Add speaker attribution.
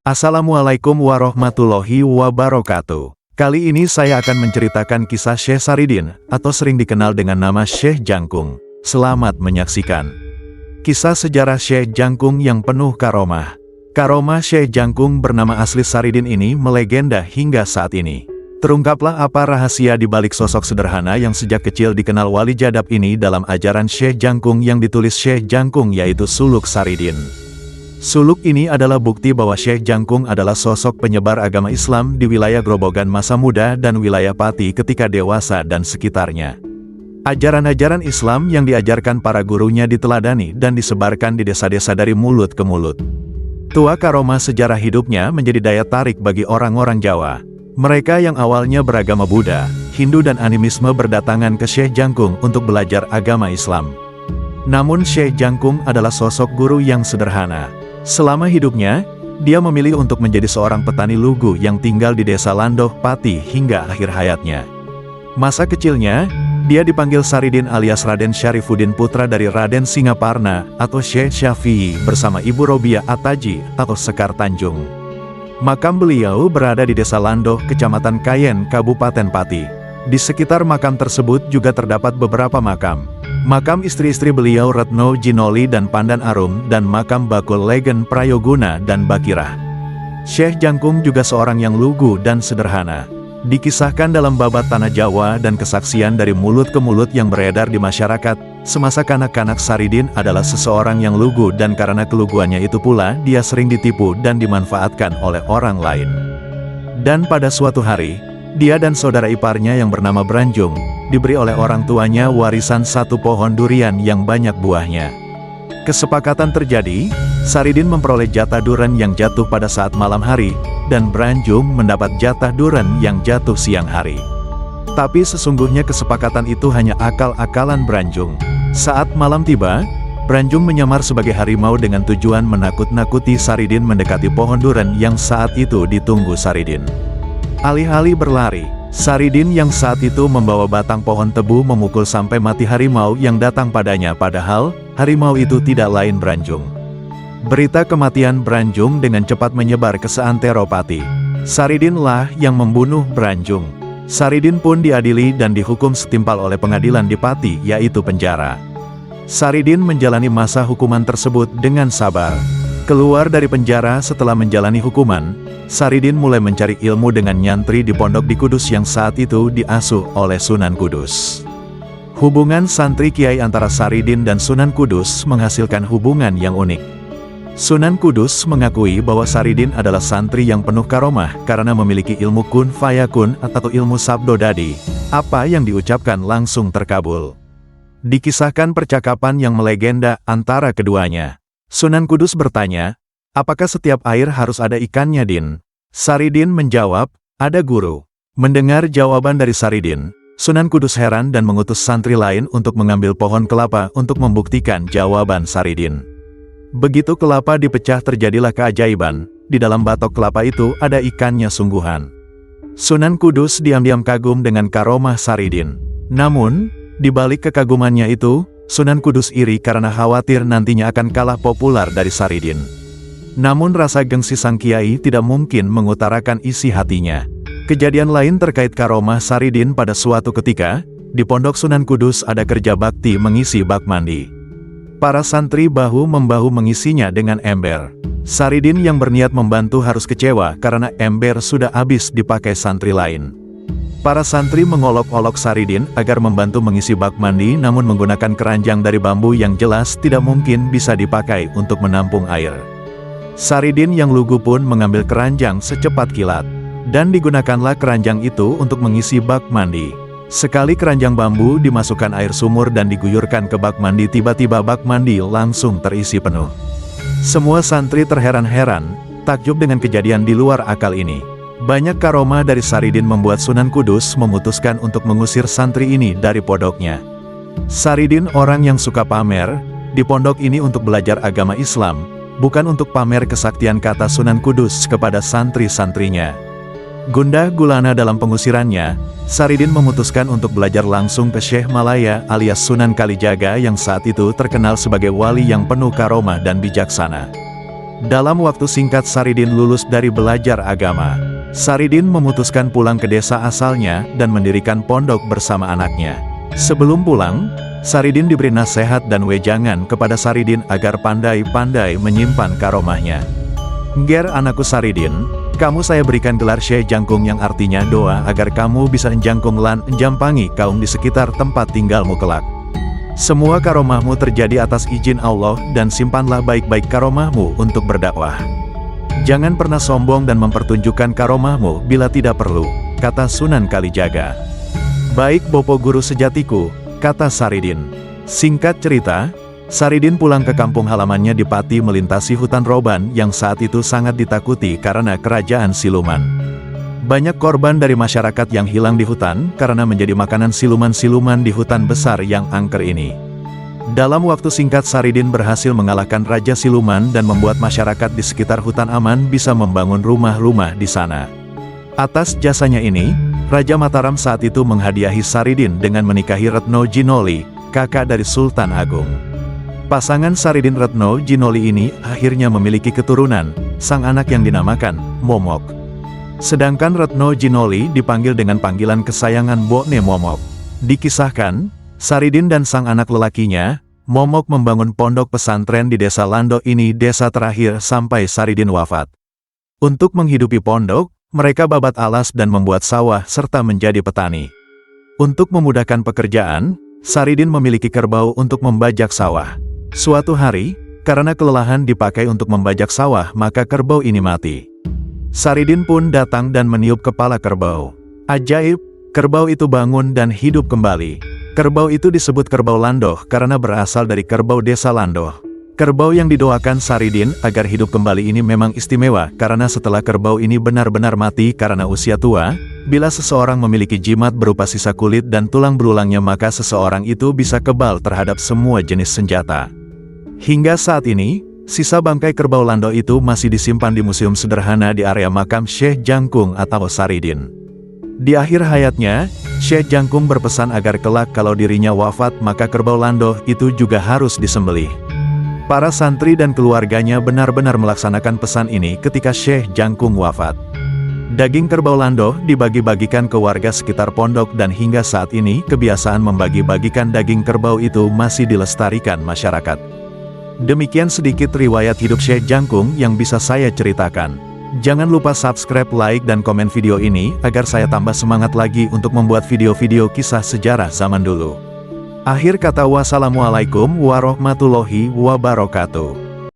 Speaker 1: Assalamualaikum warahmatullahi wabarakatuh. Kali ini saya akan menceritakan kisah Syekh Saridin, atau sering dikenal dengan nama Syekh Jangkung. Selamat menyaksikan. Kisah sejarah Syekh Jangkung yang penuh karomah. Karomah Syekh Jangkung bernama asli Saridin ini melegenda hingga saat ini. Terungkaplah apa rahasia di balik sosok sederhana yang sejak kecil dikenal wali jadab ini dalam ajaran Syekh Jangkung yang ditulis Syekh Jangkung, yaitu Suluk Saridin. Suluk ini adalah bukti bahwa Syekh Jangkung adalah sosok penyebar agama Islam di wilayah Grobogan masa muda dan wilayah Pati ketika dewasa dan sekitarnya. Ajaran-ajaran Islam yang diajarkan para gurunya diteladani dan disebarkan di desa-desa dari mulut ke mulut. Tua karomah sejarah hidupnya menjadi daya tarik bagi orang-orang Jawa. Mereka yang awalnya beragama Buddha, Hindu dan animisme berdatangan ke Syekh Jangkung untuk belajar agama Islam. Namun Syekh Jangkung adalah sosok guru yang sederhana. Selama hidupnya, dia memilih untuk menjadi seorang petani lugu yang tinggal di desa Landoh, Pati hingga akhir hayatnya. Masa kecilnya, dia dipanggil Saridin alias Raden Syarifuddin, putra dari Raden Singaparna atau Syekh Syafi'i bersama Ibu Robiah Ataji atau Sekar Tanjung. Makam beliau berada di desa Landoh, Kecamatan Kayen, Kabupaten Pati. Di sekitar makam tersebut juga terdapat beberapa makam. Makam istri-istri beliau Retno Jinoli dan Pandan Arum, dan makam Bakul Legen Prayoguna dan Bakirah. Syekh Jangkung juga seorang yang lugu dan sederhana. Dikisahkan dalam babat Tanah Jawa dan kesaksian dari mulut ke mulut yang beredar di masyarakat, semasa kanak-kanak Saridin adalah seseorang yang lugu, dan karena keluguannya itu pula dia sering ditipu dan dimanfaatkan oleh orang lain. Dan pada suatu hari, dia dan saudara iparnya yang bernama Branjung, diberi oleh orang tuanya warisan satu pohon durian yang banyak buahnya. Kesepakatan terjadi, Saridin memperoleh jatah durian yang jatuh pada saat malam hari, dan Branjung mendapat jatah durian yang jatuh siang hari. Tapi sesungguhnya kesepakatan itu hanya akal-akalan Branjung. Saat malam tiba, Branjung menyamar sebagai harimau dengan tujuan menakut-nakuti Saridin mendekati pohon durian yang saat itu ditunggu Saridin. Alih-alih berlari, Saridin yang saat itu membawa batang pohon tebu memukul sampai mati harimau yang datang padanya, padahal harimau itu tidak lain Branjung. Berita kematian Branjung dengan cepat menyebar ke seantero Pati. Saridin lah yang membunuh Branjung. Saridin pun diadili dan dihukum setimpal oleh pengadilan di Pati, yaitu penjara. Saridin menjalani masa hukuman tersebut dengan sabar. Keluar dari penjara setelah menjalani hukuman, Saridin mulai mencari ilmu dengan nyantri di pondok di Kudus yang saat itu diasuh oleh Sunan Kudus. Hubungan santri kiai antara Saridin dan Sunan Kudus menghasilkan hubungan yang unik. Sunan Kudus mengakui bahwa Saridin adalah santri yang penuh karomah karena memiliki ilmu kun fayakun atau ilmu sabdo dadi. Apa yang diucapkan langsung terkabul. Dikisahkan percakapan yang melegenda antara keduanya. Sunan Kudus bertanya, "Apakah setiap air harus ada ikannya, Din?" Saridin menjawab, "Ada guru." Mendengar jawaban dari Saridin, Sunan Kudus heran dan mengutus santri lain untuk mengambil pohon kelapa untuk membuktikan jawaban Saridin. Begitu kelapa dipecah terjadilah keajaiban, di dalam batok kelapa itu ada ikannya sungguhan. Sunan Kudus diam-diam kagum dengan karomah Saridin. Namun, di balik kekagumannya itu, Sunan Kudus iri karena khawatir nantinya akan kalah populer dari Saridin. Namun rasa gengsi sang kiai tidak mungkin mengutarakan isi hatinya. Kejadian lain terkait karomah Saridin pada suatu ketika, di pondok Sunan Kudus ada kerja bakti mengisi bak mandi. Para santri bahu-membahu mengisinya dengan ember. Saridin yang berniat membantu harus kecewa karena ember sudah habis dipakai santri lain. Para santri mengolok-olok Saridin agar membantu mengisi bak mandi, namun menggunakan keranjang dari bambu yang jelas tidak mungkin bisa dipakai untuk menampung air. Saridin yang lugu pun mengambil keranjang secepat kilat, dan digunakanlah keranjang itu untuk mengisi bak mandi. Sekali keranjang bambu dimasukkan air sumur dan diguyurkan ke bak mandi, tiba-tiba bak mandi langsung terisi penuh. Semua santri terheran-heran, takjub dengan kejadian di luar akal ini. Banyak karomah dari Saridin membuat Sunan Kudus memutuskan untuk mengusir santri ini dari pondoknya. Saridin orang yang suka pamer, di pondok ini untuk belajar agama Islam, bukan untuk pamer kesaktian, kata Sunan Kudus kepada santri-santrinya. Gundah gulana dalam pengusirannya, Saridin memutuskan untuk belajar langsung ke Syekh Malaya alias Sunan Kalijaga yang saat itu terkenal sebagai wali yang penuh karomah dan bijaksana. Dalam waktu singkat Saridin lulus dari belajar agama. Saridin memutuskan pulang ke desa asalnya dan mendirikan pondok bersama anaknya. Sebelum pulang, Saridin diberi nasihat dan wejangan kepada Saridin agar pandai-pandai menyimpan karomahnya. "Ger anakku Saridin, kamu saya berikan gelar Syekh Jangkung yang artinya doa agar kamu bisa enjangkung lan enjampangi kaum di sekitar tempat tinggalmu kelak. Semua karomahmu terjadi atas izin Allah dan simpanlah baik-baik karomahmu untuk berdakwah. Jangan pernah sombong dan mempertunjukkan karomahmu bila tidak perlu," kata Sunan Kalijaga. "Baik Bopo Guru sejatiku," kata Saridin. Singkat cerita, Saridin pulang ke kampung halamannya di Pati melintasi hutan Roban yang saat itu sangat ditakuti karena kerajaan siluman. Banyak korban dari masyarakat yang hilang di hutan karena menjadi makanan siluman-siluman di hutan besar yang angker ini. Dalam waktu singkat Saridin berhasil mengalahkan Raja Siluman dan membuat masyarakat di sekitar hutan aman bisa membangun rumah-rumah di sana. Atas jasanya ini, Raja Mataram saat itu menghadiahi Saridin dengan menikahi Retno Jinoli, kakak dari Sultan Agung. Pasangan Saridin Retno Jinoli ini akhirnya memiliki keturunan, sang anak yang dinamakan Momok. Sedangkan Retno Jinoli dipanggil dengan panggilan kesayangan Bokne Momok. Dikisahkan, Saridin dan sang anak lelakinya, Momok membangun pondok pesantren di desa Lando ini desa terakhir sampai Saridin wafat. Untuk menghidupi pondok, mereka babat alas dan membuat sawah serta menjadi petani. Untuk memudahkan pekerjaan, Saridin memiliki kerbau untuk membajak sawah. Suatu hari, karena kelelahan dipakai untuk membajak sawah maka kerbau ini mati. Saridin pun datang dan meniup kepala kerbau. Ajaib, kerbau itu bangun dan hidup kembali. Kerbau itu disebut kerbau Landoh karena berasal dari kerbau desa Landoh. Kerbau yang didoakan Saridin agar hidup kembali ini memang istimewa karena setelah kerbau ini benar-benar mati karena usia tua, bila seseorang memiliki jimat berupa sisa kulit dan tulang belulangnya maka seseorang itu bisa kebal terhadap semua jenis senjata. Hingga saat ini, sisa bangkai kerbau Landoh itu masih disimpan di museum sederhana di area makam Syekh Jangkung atau Saridin. Di akhir hayatnya, Syekh Jangkung berpesan agar kelak kalau dirinya wafat maka kerbau Landoh itu juga harus disembelih. Para santri dan keluarganya benar-benar melaksanakan pesan ini ketika Syekh Jangkung wafat. Daging kerbau Landoh dibagi-bagikan ke warga sekitar pondok dan hingga saat ini kebiasaan membagi-bagikan daging kerbau itu masih dilestarikan masyarakat. Demikian sedikit riwayat hidup Syekh Jangkung yang bisa saya ceritakan. Jangan lupa subscribe, like, dan komen video ini agar saya tambah semangat lagi untuk membuat video-video kisah sejarah zaman dulu. Akhir kata, wassalamualaikum warahmatullahi wabarakatuh.